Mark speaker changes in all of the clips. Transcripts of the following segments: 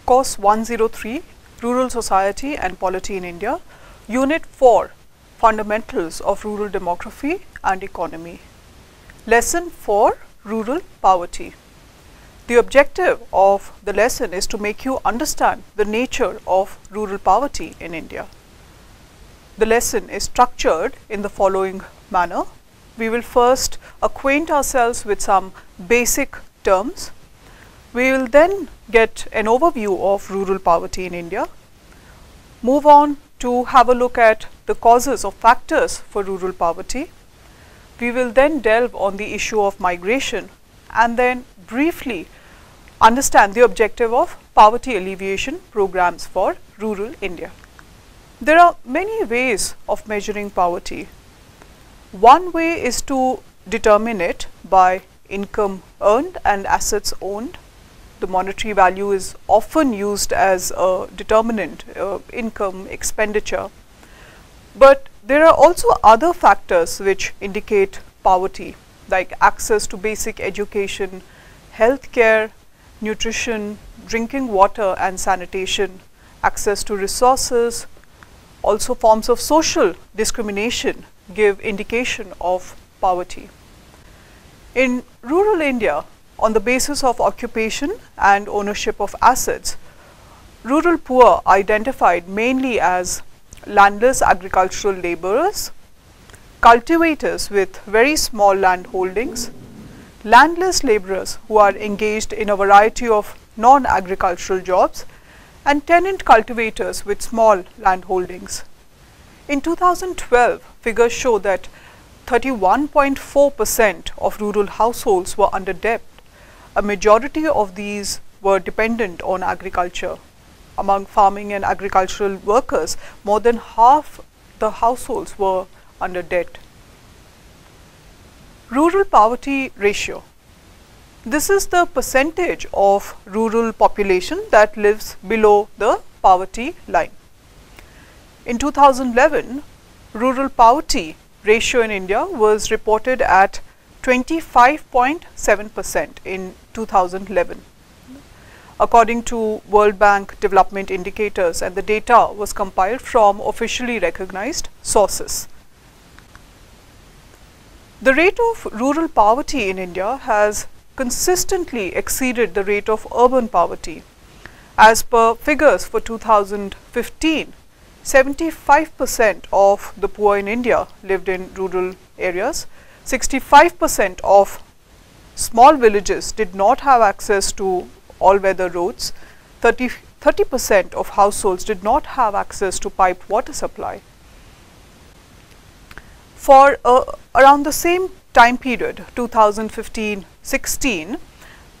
Speaker 1: Course 103, Rural Society and Polity in India, Unit 4, Fundamentals of Rural Demography and Economy. Lesson 4, Rural Poverty. The objective of the lesson is to make you understand the nature of rural poverty in India. The lesson is structured in the following manner. We will first acquaint ourselves with some basic terms. We will then get an overview of rural poverty in India, move on to have a look at the causes or factors for rural poverty. We will then delve on the issue of migration and then briefly understand the objective of poverty alleviation programs for rural India. There are many ways of measuring poverty. One way is to determine it by income earned and assets owned. The monetary value is often used as a determinant, income, expenditure. But there are also other factors which indicate poverty, like access to basic education, health care, nutrition, drinking water and sanitation, access to resources. Also forms of social discrimination give indication of poverty. In rural India, on the basis of occupation and ownership of assets, rural poor are identified mainly as landless agricultural laborers, cultivators with very small land holdings, landless laborers who are engaged in a variety of non-agricultural jobs, and tenant cultivators with small land holdings. In 2012, figures show that 31.4% of rural households were under debt. A majority of these were dependent on agriculture. Among farming and agricultural workers, more than half the households were under debt. Rural poverty ratio. This is the percentage of rural population that lives below the poverty line. In 2011, rural poverty ratio in India was reported at 25.7% in 2011. According to World Bank development indicators, and the data was compiled from officially recognized sources. The rate of rural poverty in India has consistently exceeded the rate of urban poverty. As per figures for 2015, 75% of the poor in India lived in rural areas. 65% of small villages did not have access to all-weather roads. 30% of households did not have access to piped water supply. For around the same time period, 2015-16,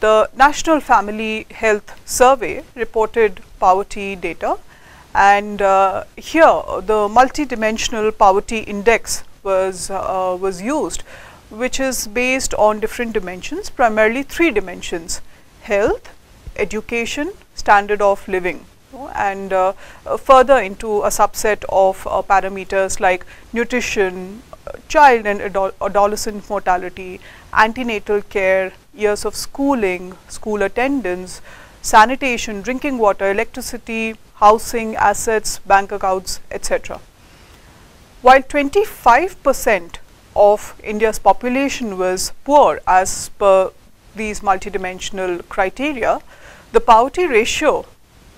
Speaker 1: the National Family Health Survey reported poverty data, and here the Multidimensional Poverty Index was used, which is based on different dimensions, primarily 3 dimensions: health, education, standard of living, and further into a subset of parameters like nutrition, child and adolescent mortality, antenatal care, years of schooling, school attendance, sanitation, drinking water, electricity, housing, assets, bank accounts, etc. While 25% of India's population was poor as per these multidimensional criteria, the poverty ratio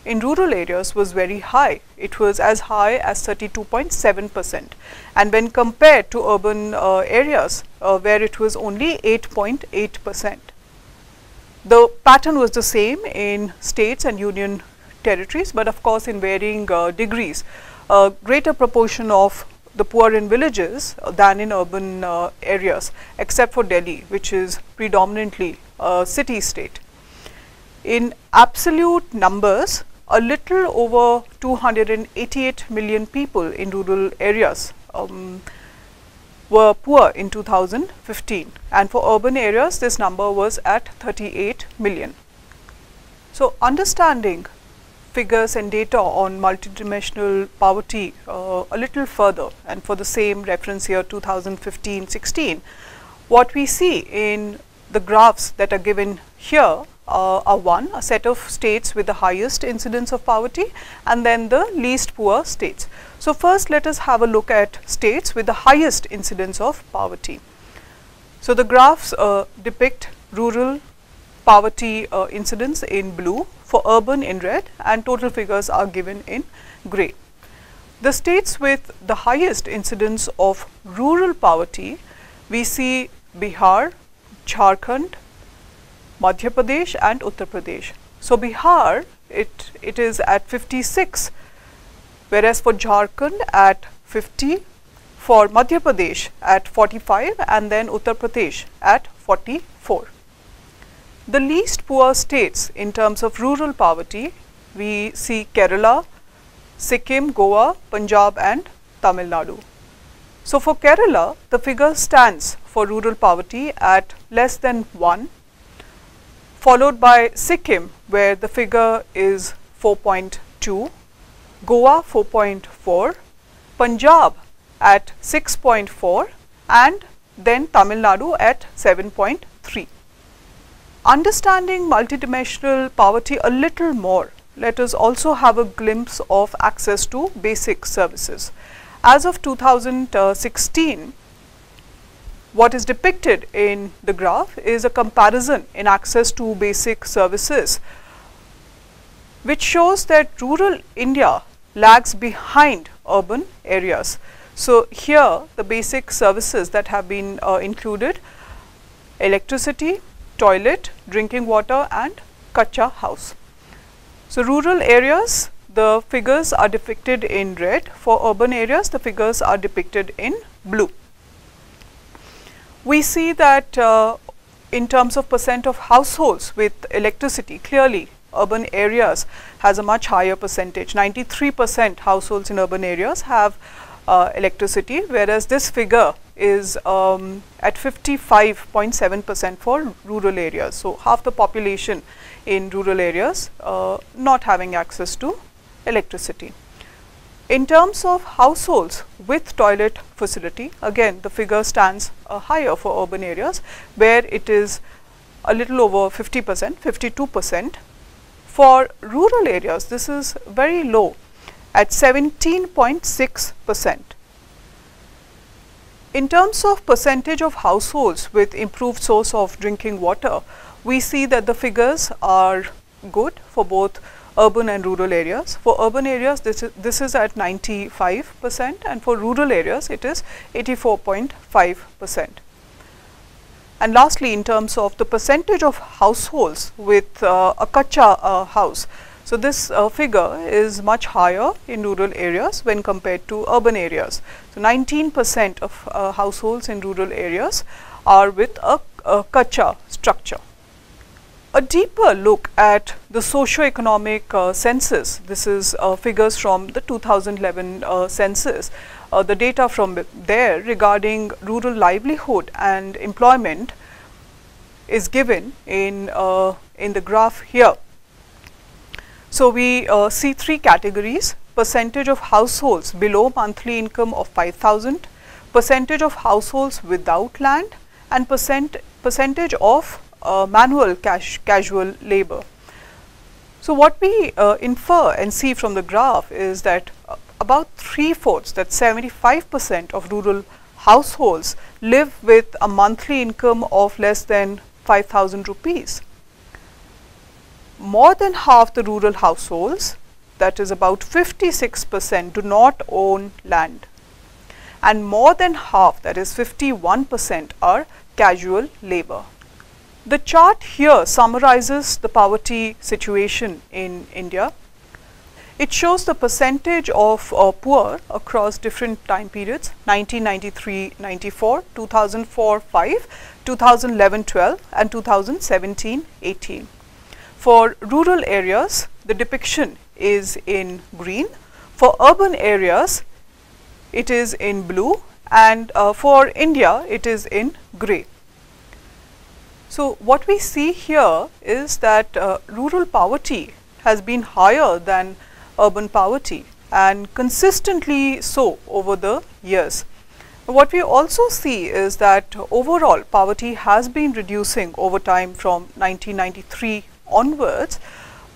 Speaker 1: in rural areas was very high. It was as high as 32.7%, and when compared to urban areas where it was only 8.8%. The pattern was the same in states and union territories, but of course in varying degrees. A greater proportion of the poor in villages than in urban areas, except for Delhi, which is predominantly a city state. In absolute numbers, a little over 288 million people in rural areas were poor in 2015, and for urban areas this number was at 38 million. So understanding figures and data on multidimensional poverty a little further, and for the same reference year 2015-16, what we see in the graphs that are given here are one, a set of states with the highest incidence of poverty, and then the least poor states. So first let us have a look at states with the highest incidence of poverty. So the graphs depict rural poverty incidence in blue, for urban in red, and total figures are given in grey. The states with the highest incidence of rural poverty, we see Bihar, Jharkhand, Madhya Pradesh and Uttar Pradesh. So Bihar, it is at 56, whereas for Jharkhand at 50, for Madhya Pradesh at 45, and then Uttar Pradesh at 44. The least poor states in terms of rural poverty, we see Kerala, Sikkim, Goa, Punjab and Tamil Nadu. So for Kerala, the figure stands for rural poverty at less than 1, followed by Sikkim, where the figure is 4.2, Goa 4.4, Punjab at 6.4, and then Tamil Nadu at 7.3. Understanding multidimensional poverty a little more, let us also have a glimpse of access to basic services. As of 2016, what is depicted in the graph is a comparison in access to basic services, which shows that rural India lags behind urban areas. So here the basic services that have been included: electricity, toilet, drinking water and kacha house. So rural areas, the figures are depicted in red. For urban areas, the figures are depicted in blue. We see that in terms of percent of households with electricity, clearly urban areas has a much higher percentage. 93% households in urban areas have electricity, whereas this figure is at 55.7% for rural areas. So half the population in rural areas not having access to electricity. In terms of households with toilet facility, again the figure stands higher for urban areas, where it is a little over 50%, 52%. For rural areas, this is very low at 17.6%. In terms of percentage of households with improved source of drinking water, we see that the figures are good for both urban and rural areas. For urban areas, this is at 95%, and for rural areas, it is 84.5%. And lastly, in terms of the percentage of households with a kacha house, so this figure is much higher in rural areas when compared to urban areas. So 19% of households in rural areas are with a kacha structure. A deeper look at the socioeconomic census, this is figures from the 2011 census. The data from there regarding rural livelihood and employment is given in the graph here. So we see three categories: percentage of households below monthly income of 5,000, percentage of households without land, and percentage of manual casual labor. So what we infer and see from the graph is that about 3/4, that's 75% of rural households live with a monthly income of less than 5,000 rupees. More than half the rural households, that is about 56%, do not own land, and more than half, that is 51%, are casual labor. The chart here summarizes the poverty situation in India. It shows the percentage of poor across different time periods: 1993-94, 2004-5, 2011-12 and 2017-18. For rural areas, the depiction is in green. For urban areas, it is in blue, and for India, it is in grey. So what we see here is that rural poverty has been higher than urban poverty, and consistently so over the years. What we also see is that overall poverty has been reducing over time from 1993 onwards.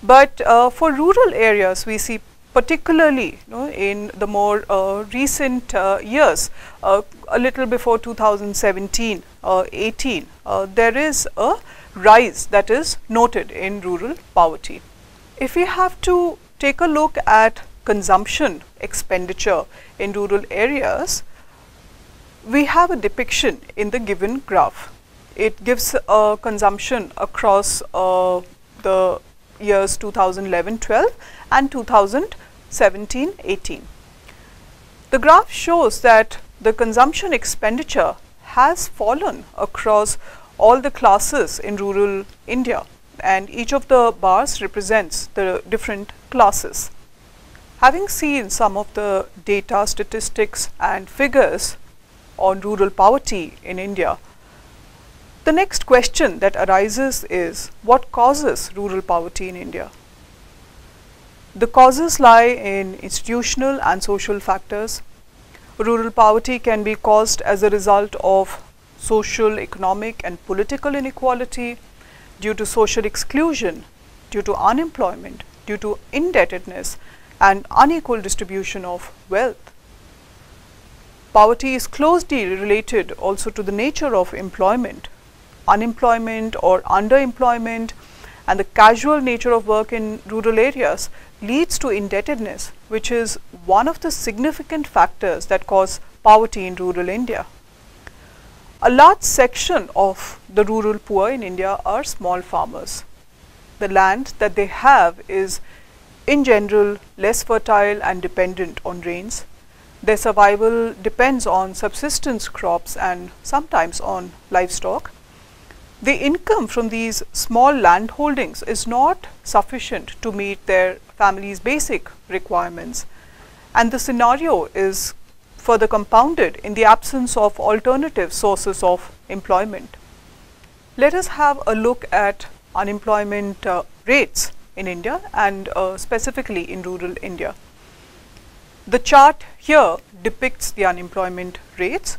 Speaker 1: But for rural areas, we see particularly in the more recent years, a little before 2017 18, there is a rise that is noted in rural poverty. If we have to take a look at consumption expenditure in rural areas, we have a depiction in the given graph. It gives a consumption across the years 2011-12 and 2017-18. The graph shows that the consumption expenditure has fallen across all the classes in rural India, and each of the bars represents the different classes. Having seen some of the data, statistics and figures on rural poverty in India, the next question that arises is, what causes rural poverty in India? The causes lie in institutional and social factors. Rural poverty can be caused as a result of social, economic and political inequality, due to social exclusion, due to unemployment, due to indebtedness and unequal distribution of wealth. Poverty is closely related also to the nature of employment. Unemployment or underemployment and the casual nature of work in rural areas leads to indebtedness, which is one of the significant factors that cause poverty in rural India. A large section of the rural poor in India are small farmers. The land that they have is in general less fertile and dependent on rains. Their survival depends on subsistence crops and sometimes on livestock. The income from these small land holdings is not sufficient to meet their family's basic requirements, and the scenario is further compounded in the absence of alternative sources of employment. Let us have a look at unemployment rates in India and specifically in rural India. The chart here depicts the unemployment rates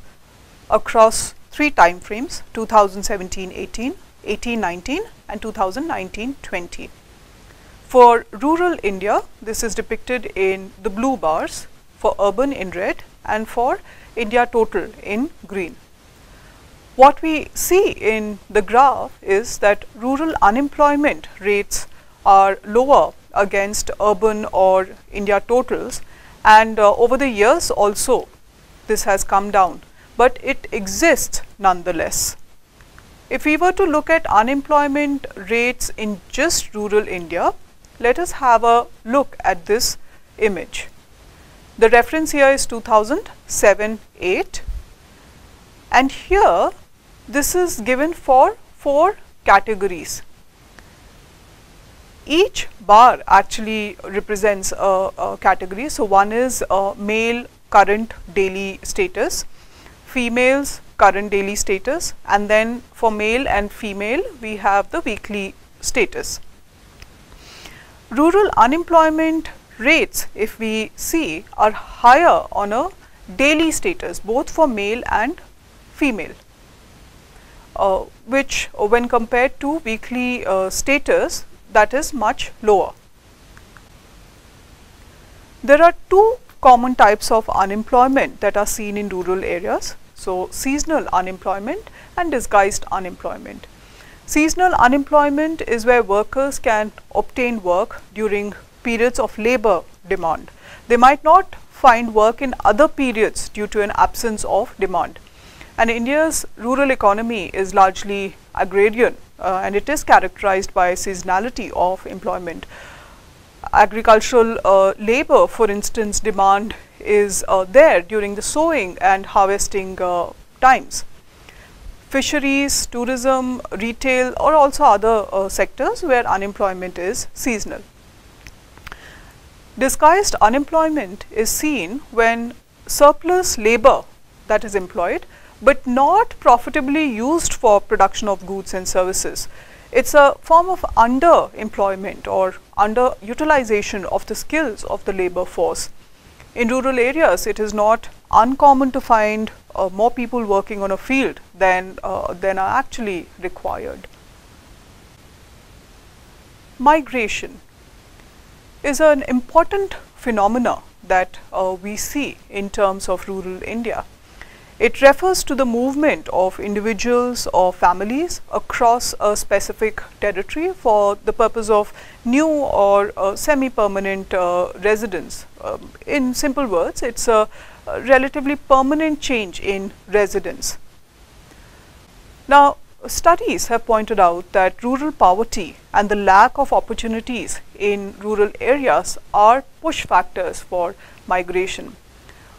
Speaker 1: across three time frames: 2017-18, 18-19 and 2019-20. For rural India, this is depicted in the blue bars, for urban in red and for India total in green. What we see in the graph is that rural unemployment rates are lower against urban or India totals, and over the years also this has come down, but it exists nonetheless. If we were to look at unemployment rates in just rural India, let us have a look at this image. The reference here is 2007-8, and here this is given for 4 categories. Each bar actually represents a category. So one is male current daily status, females current daily status, and then for male and female we have the weekly status. Rural unemployment rates, if we see, are higher on a daily status both for male and female, which when compared to weekly status, that is much lower. There are 2 common types of unemployment that are seen in rural areas. So, seasonal unemployment and disguised unemployment. Seasonal unemployment is where workers can obtain work during periods of labor demand. They might not find work in other periods due to an absence of demand. And India's rural economy is largely agrarian, and it is characterized by seasonality of employment. Agricultural labor, for instance, demand is there during the sowing and harvesting times. Fisheries, tourism, retail are also other sectors where unemployment is seasonal. Disguised unemployment is seen when surplus labor that is employed but not profitably used for production of goods and services. It's a form of underemployment or underutilization of the skills of the labor force. In rural areas, it is not uncommon to find more people working on a field than are actually required. Migration is an important phenomena that we see in terms of rural India. It refers to the movement of individuals or families across a specific territory for the purpose of new or semi-permanent residence. In simple words, it's a relatively permanent change in residence. Now, studies have pointed out that rural poverty and the lack of opportunities in rural areas are push factors for migration.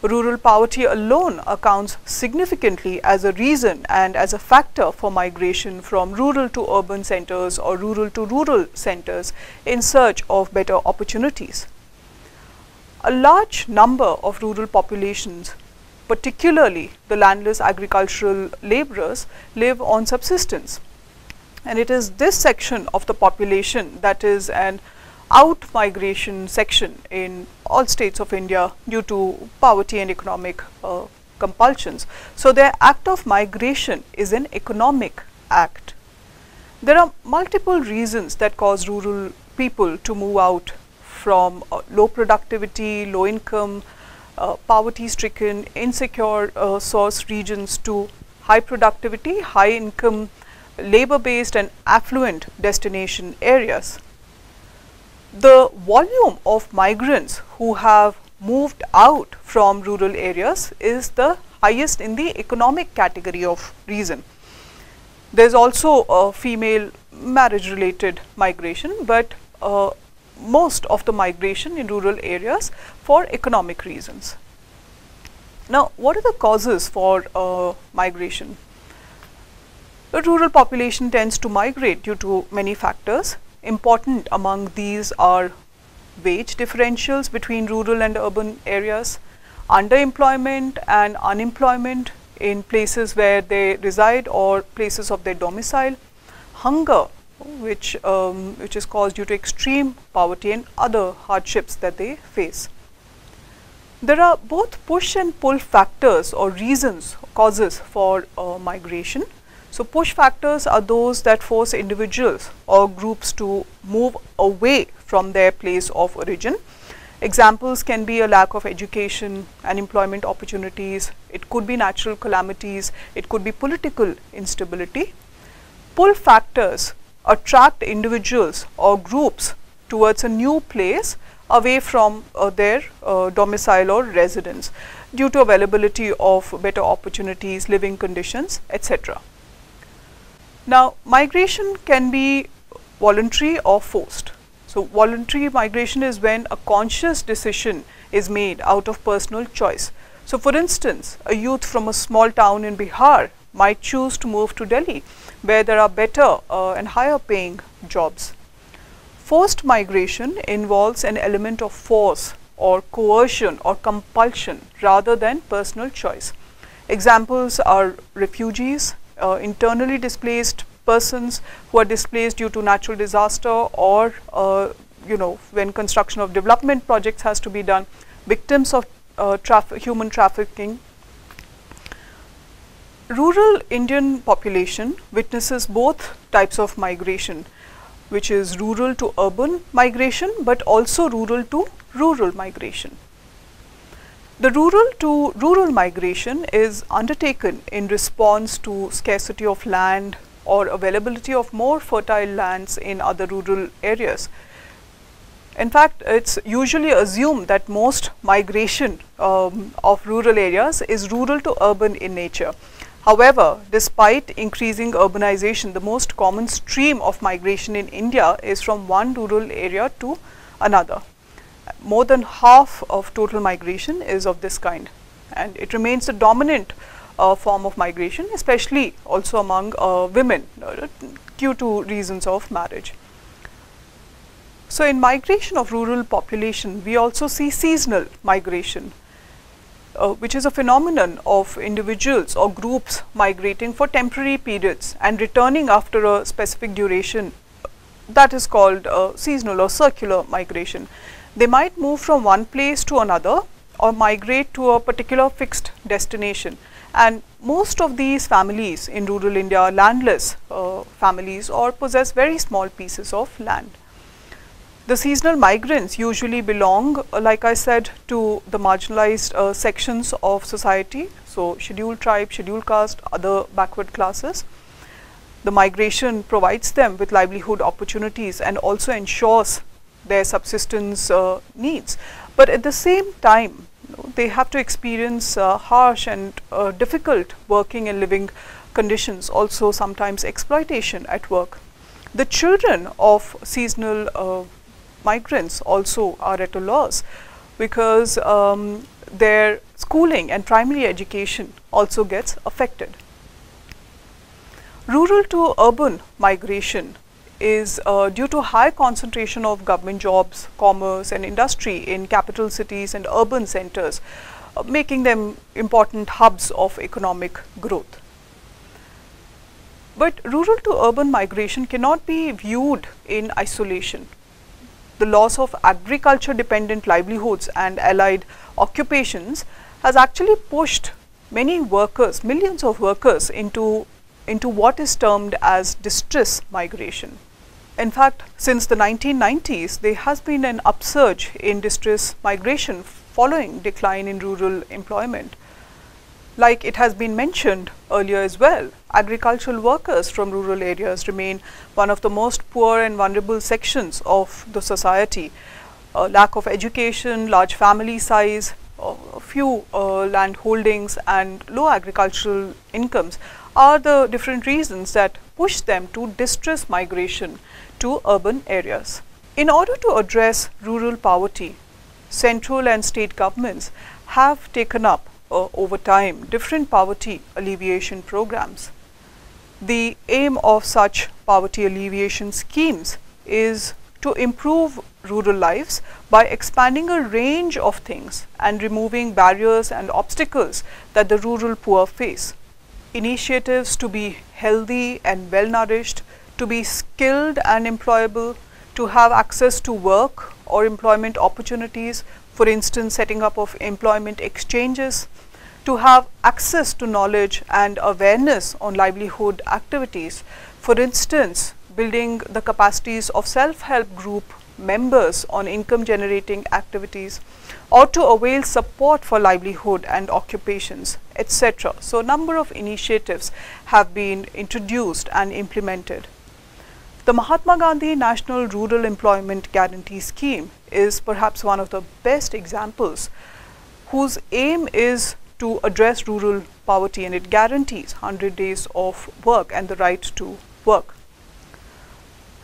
Speaker 1: Rural poverty alone accounts significantly as a reason and as a factor for migration from rural to urban centers or rural to rural centers in search of better opportunities. A large number of rural populations, particularly the landless agricultural laborers, live on subsistence. And it is this section of the population that is an out-migration section in all states of India due to poverty and economic compulsions. So their act of migration is an economic act. There are multiple reasons that cause rural people to move out from low productivity, low income, poverty-stricken, insecure source regions to high productivity, high income, labor-based and affluent destination areas. The volume of migrants who have moved out from rural areas is the highest in the economic category of reason. There is also a female marriage related migration, but most of the migration in rural areas for economic reasons. Now, what are the causes for migration? The rural population tends to migrate due to many factors. Important among these are wage differentials between rural and urban areas, underemployment and unemployment in places where they reside or places of their domicile, hunger, which is caused due to extreme poverty and other hardships that they face. There are both push and pull factors or reasons, causes for migration. So push factors are those that force individuals or groups to move away from their place of origin. Examples can be a lack of education and employment opportunities. It could be natural calamities. It could be political instability. Pull factors attract individuals or groups towards a new place away from their domicile or residence due to availability of better opportunities, living conditions, etc. Now, migration can be voluntary or forced. So, voluntary migration is when a conscious decision is made out of personal choice. So, for instance, a youth from a small town in Bihar might choose to move to Delhi, where there are better and higher paying jobs. Forced migration involves an element of force or coercion or compulsion rather than personal choice. Examples are refugees, internally displaced persons who are displaced due to natural disaster or when construction of development projects has to be done, victims of human trafficking. Rural Indian population witnesses both types of migration, which is rural to urban migration but also rural to rural migration. The rural to rural migration is undertaken in response to scarcity of land or availability of more fertile lands in other rural areas. In fact, it's usually assumed that most migration of rural areas is rural to urban in nature. However, despite increasing urbanization, the most common stream of migration in India is from one rural area to another. More than half of total migration is of this kind, and it remains the dominant form of migration, especially also among women due to reasons of marriage. So, in migration of rural population, we also see seasonal migration, which is a phenomenon of individuals or groups migrating for temporary periods and returning after a specific duration. That is called seasonal or circular migration. They might move from one place to another or migrate to a particular fixed destination. And most of these families in rural India are landless families or possess very small pieces of land. The seasonal migrants usually belong, like I said, to the marginalized sections of society, so scheduled tribe, scheduled caste, other backward classes. The migration provides them with livelihood opportunities and also ensures their subsistence needs. But at the same time, they have to experience harsh and difficult working and living conditions, also sometimes exploitation at work. The children of seasonal migrants also are at a loss because their schooling and primary education also gets affected. Rural to urban migration is due to high concentration of government jobs, commerce and industry in capital cities and urban centers, making them important hubs of economic growth. But rural to urban migration cannot be viewed in isolation. The loss of agriculture dependent livelihoods and allied occupations has actually pushed many workers, millions of workers into what is termed as distress migration. In fact, since the 1990s, there has been an upsurge in distress migration following decline in rural employment. Like it has been mentioned earlier as well, agricultural workers from rural areas remain one of the most poor and vulnerable sections of the society. Lack of education, large family size, few land holdings and low agricultural incomes are the different reasons that push them to distress migration to urban areas. In order to address rural poverty, central and state governments have taken up over time different poverty alleviation programs. The aim of such poverty alleviation schemes is to improve rural lives by expanding a range of things and removing barriers and obstacles that the rural poor face. Initiatives to be healthy and well nourished, to be skilled and employable, to have access to work or employment opportunities, for instance setting up of employment exchanges, to have access to knowledge and awareness on livelihood activities, for instance building the capacities of self-help group members on income generating activities, or to avail support for livelihood and occupations, etc. So a number of initiatives have been introduced and implemented. The Mahatma Gandhi National Rural Employment Guarantee Scheme is perhaps one of the best examples whose aim is to address rural poverty, and it guarantees 100 days of work and the right to work.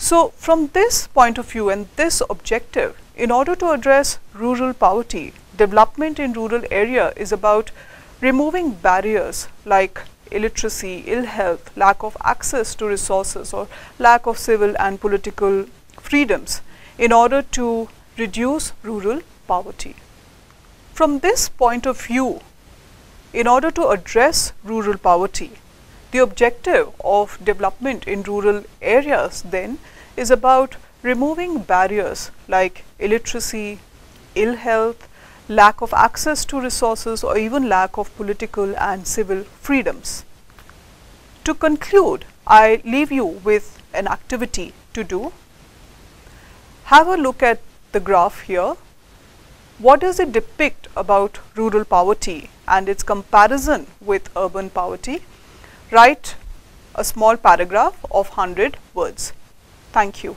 Speaker 1: So from this point of view and this objective, in order to address rural poverty, development in rural area is about removing barriers like illiteracy, ill health, lack of access to resources or lack of civil and political freedoms in order to reduce rural poverty. From this point of view, in order to address rural poverty, the objective of development in rural areas then is about removing barriers like illiteracy, ill health, lack of access to resources or even lack of political and civil freedoms. To conclude, I leave you with an activity to do. Have a look at the graph here. What does it depict about rural poverty and its comparison with urban poverty? Write a small paragraph of 100 words. Thank you.